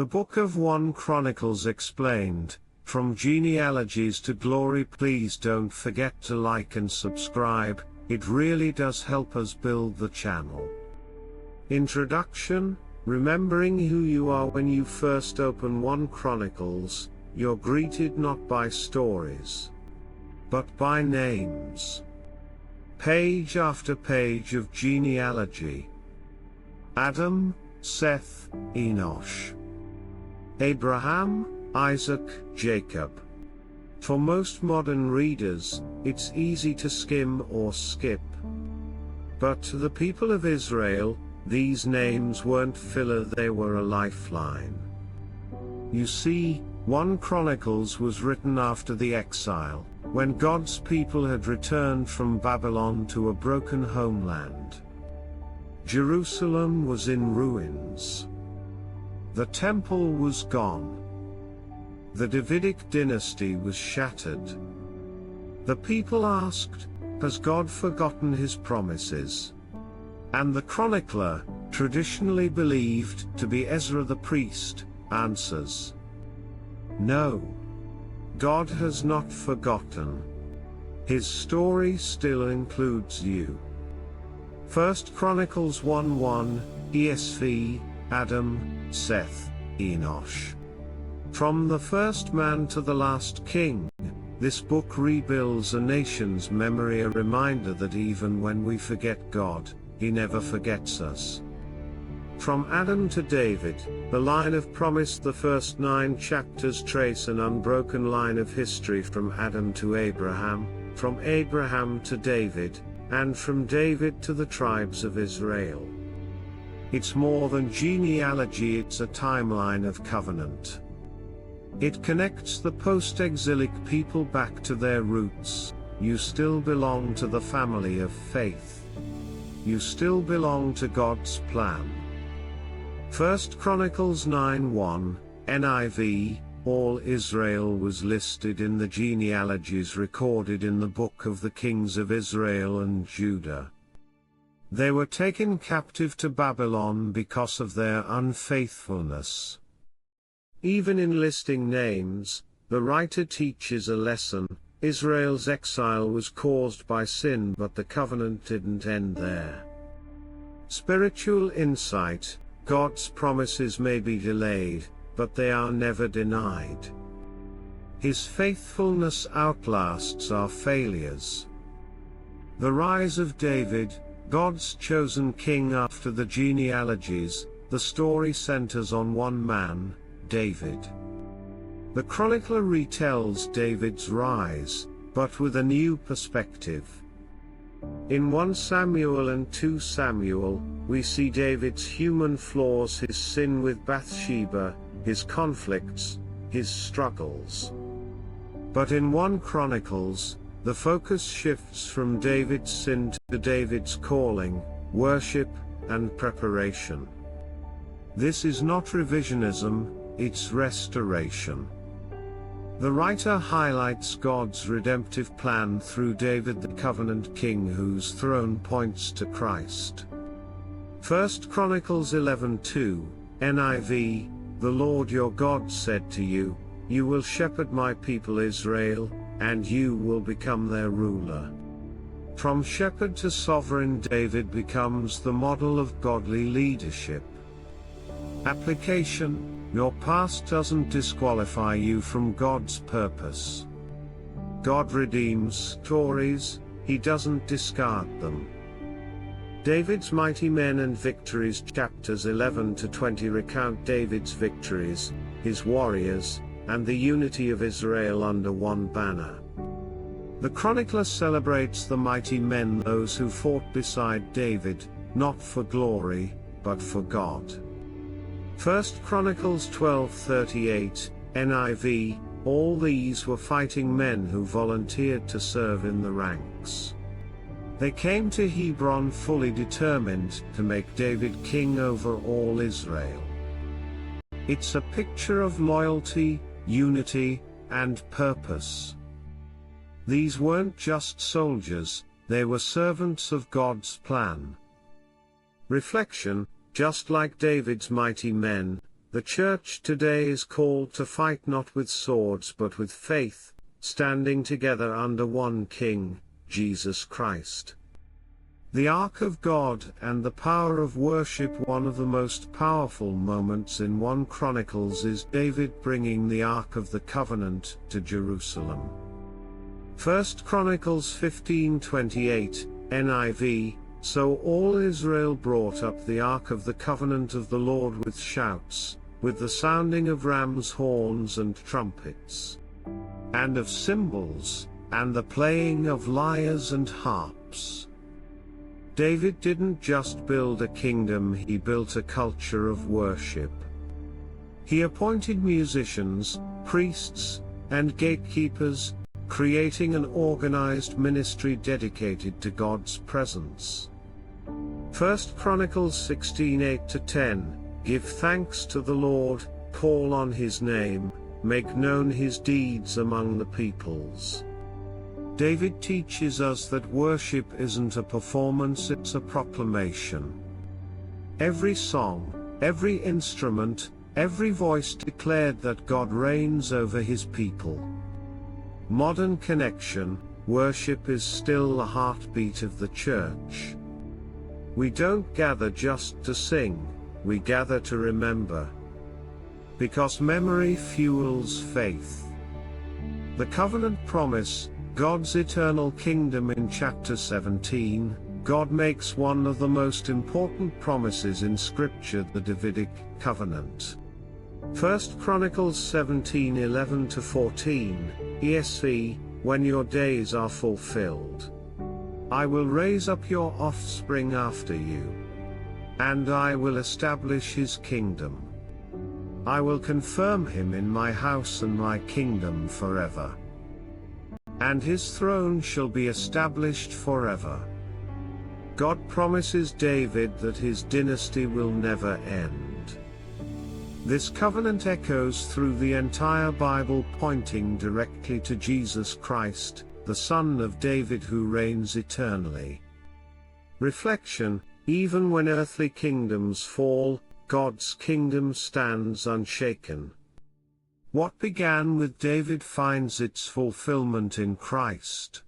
The Book of 1 Chronicles explained, from genealogies to glory. Please don't forget to like and subscribe, it really does help us build the channel. Introduction. Remembering who you are. When you first open 1 Chronicles, you're greeted not by stories, but by names. Page after page of genealogy. Adam, Seth, Enosh, Abraham, Isaac, Jacob. For most modern readers, it's easy to skim or skip. But to the people of Israel, these names weren't filler, they were a lifeline. You see, 1 Chronicles was written after the exile, when God's people had returned from Babylon to a broken homeland. Jerusalem was in ruins. The temple was gone. The Davidic dynasty was shattered. The people asked, "Has God forgotten his promises?" And the chronicler, traditionally believed to be Ezra the priest, answers, "No. God has not forgotten. His story still includes you." 1 Chronicles 1:1, ESV, Adam, Seth, Enosh. From the first man to the last king, this book rebuilds a nation's memory, a reminder that even when we forget God, He never forgets us. From Adam to David, the line of promise. The first 9 chapters trace an unbroken line of history from Adam to Abraham, from Abraham to David, and from David to the tribes of Israel. It's more than genealogy, it's a timeline of covenant. It connects the post-exilic people back to their roots. You still belong to the family of faith. You still belong to God's plan. 1 Chronicles 9:1, NIV, all Israel was listed in the genealogies recorded in the book of the kings of Israel and Judah. They were taken captive to Babylon because of their unfaithfulness. Even in listing names, the writer teaches a lesson. Israel's exile was caused by sin, but the covenant didn't end there. Spiritual insight. God's promises may be delayed, but they are never denied. His faithfulness outlasts our failures. The rise of David, God's chosen king. After the genealogies, the story centers on one man, David. The chronicler retells David's rise, but with a new perspective. In 1 Samuel and 2 Samuel, we see David's human flaws, his sin with Bathsheba, his conflicts, his struggles. But in 1 Chronicles, the focus shifts from David's sin to David's calling, worship, and preparation. This is not revisionism, it's restoration. The writer highlights God's redemptive plan through David, the covenant king whose throne points to Christ. 1 Chronicles 11:2, NIV, the Lord your God said to you, "You will shepherd my people Israel, and you will become their ruler." From shepherd to sovereign, David becomes the model of godly leadership. Application: your past doesn't disqualify you from God's purpose. God redeems stories, He doesn't discard them. David's mighty men and victories. Chapters 11 to 20 recount David's victories, his warriors, and the unity of Israel under one banner. The chronicler celebrates the mighty men, those who fought beside David, not for glory, but for God. 1 Chronicles 12:38, NIV, all these were fighting men who volunteered to serve in the ranks. They came to Hebron fully determined to make David king over all Israel. It's a picture of loyalty, unity, and purpose. These weren't just soldiers, they were servants of God's plan. Reflection: just like David's mighty men, The church today is called to fight not with swords but with faith, standing together under one King, Jesus Christ. The Ark of God and the power of worship. One of the most powerful moments in 1 Chronicles is David bringing the Ark of the Covenant to Jerusalem. 1 Chronicles 15:28, NIV, So all Israel brought up the Ark of the Covenant of the Lord with shouts, with the sounding of rams' horns and trumpets, and of cymbals, and the playing of lyres and harps. David didn't just build a kingdom, he built a culture of worship. He appointed musicians, priests, and gatekeepers, creating an organized ministry dedicated to God's presence. 1 Chronicles 16:8-10, Give thanks to the Lord, call on his name, make known his deeds among the peoples. David teaches us that worship isn't a performance, it's a proclamation. Every song, every instrument, every voice declared that God reigns over his people. Modern connection, worship is still the heartbeat of the church. We don't gather just to sing, we gather to remember. Because memory fuels faith. The covenant promise, God's eternal kingdom. In chapter 17, God makes one of the most important promises in Scripture, the Davidic covenant. 1 Chronicles 17:11-14, ESV, When your days are fulfilled, I will raise up your offspring after you, and I will establish his kingdom. I will confirm him in my house and my kingdom forever, and his throne shall be established forever. God promises David that his dynasty will never end. This covenant echoes through the entire Bible, pointing directly to Jesus Christ, the Son of David who reigns eternally. Reflection: even when earthly kingdoms fall, God's kingdom stands unshaken. What began with David finds its fulfillment in Christ.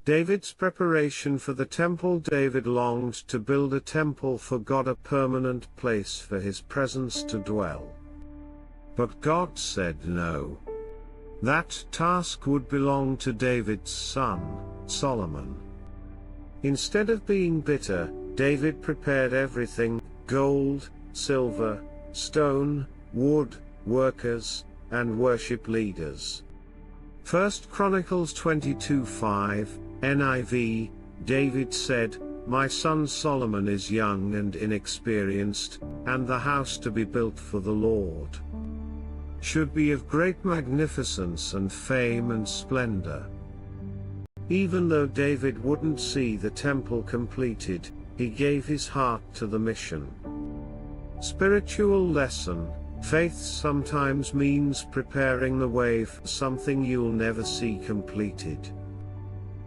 David's preparation for the temple. David longed to build a temple for God, a permanent place for his presence to dwell. But God said no. That task would belong to David's son, Solomon. Instead of being bitter, David prepared everything: gold, silver, stone, wood, workers, and worship leaders. 1 Chronicles 22:5, NIV, David said, My son Solomon is young and inexperienced, and the house to be built for the Lord should be of great magnificence and fame and splendor. Even though David wouldn't see the temple completed, he gave his heart to the mission. Spiritual lesson: faith sometimes means preparing the way for something you'll never see completed.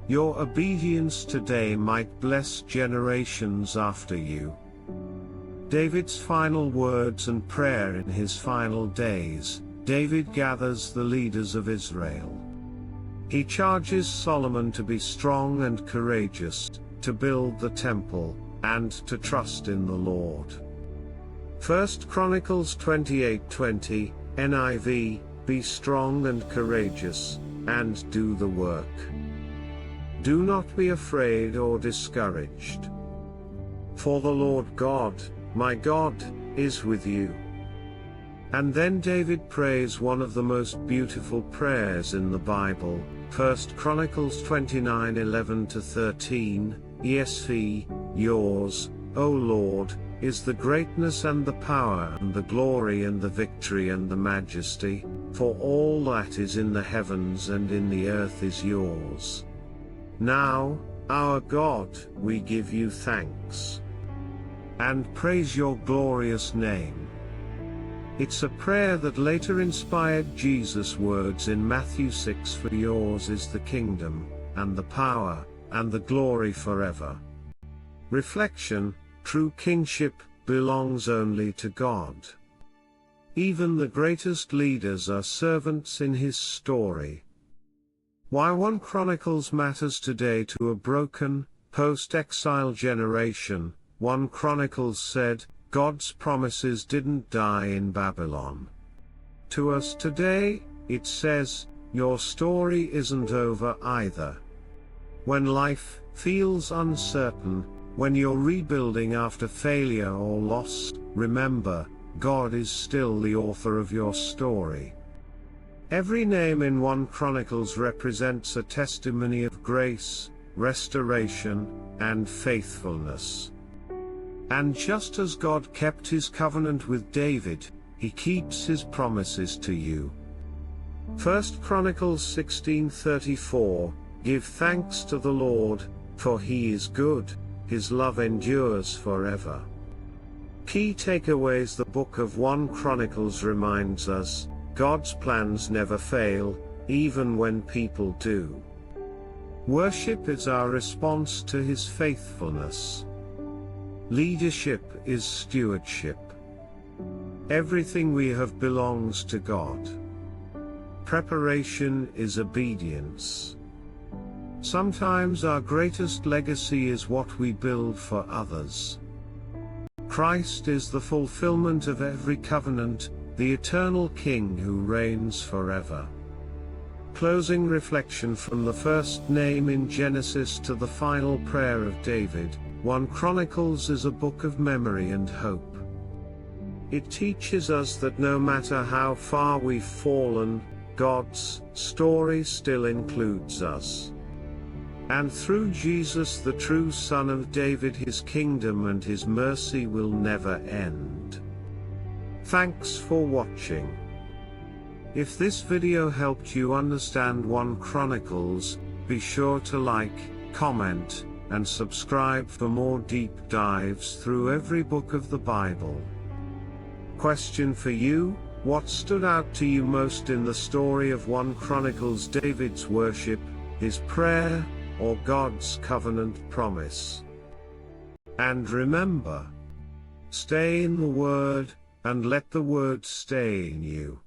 Your obedience today might bless generations after you. David's final words and prayer. In his final days, David gathers the leaders of Israel. He charges Solomon to be strong and courageous, to build the temple, and to trust in the Lord. 1 Chronicles 28:20, NIV, Be strong and courageous, and do the work. Do not be afraid or discouraged. For the Lord God, my God, is with you. And then David prays one of the most beautiful prayers in the Bible, 1 Chronicles 29:11-13, ESV, Yours, O Lord, is the greatness and the power and the glory and the victory and the majesty, for all that is in the heavens and in the earth is yours. Now, our God, we give you thanks and praise your glorious name. It's a prayer that later inspired Jesus' words in Matthew 6, For yours is the kingdom, and the power, and the glory forever. Reflection: true kingship belongs only to God. Even the greatest leaders are servants in his story. Why 1 Chronicles matters today to a broken, post-exile generation. 1 Chronicles said, God's promises didn't die in Babylon. To us today, it says, your story isn't over either. When life feels uncertain, when you're rebuilding after failure or loss, remember, God is still the author of your story. Every name in 1 Chronicles represents a testimony of grace, restoration, and faithfulness. And just as God kept his covenant with David, he keeps his promises to you. 1 Chronicles 16:34, Give thanks to the Lord, for he is good, his love endures forever. Key takeaways. The book of 1 Chronicles reminds us, God's plans never fail, even when people do. Worship is our response to his faithfulness. Leadership is stewardship. Everything we have belongs to God. Preparation is obedience. Sometimes our greatest legacy is what we build for others. Christ is the fulfillment of every covenant, the eternal King who reigns forever. Closing reflection from the first name in Genesis to the final prayer of David. 1 Chronicles is a book of memory and hope. It teaches us that no matter how far we've fallen, God's story still includes us. And through Jesus, the true Son of David, his kingdom and his mercy will never end. Thanks for watching. If this video helped you understand 1 Chronicles, be sure to like, comment, and subscribe for more deep dives through every book of the Bible. Question for you: what stood out to you most in the story of 1 Chronicles? David's worship, his prayer, or God's covenant promise? And remember, stay in the Word, and let the Word stay in you.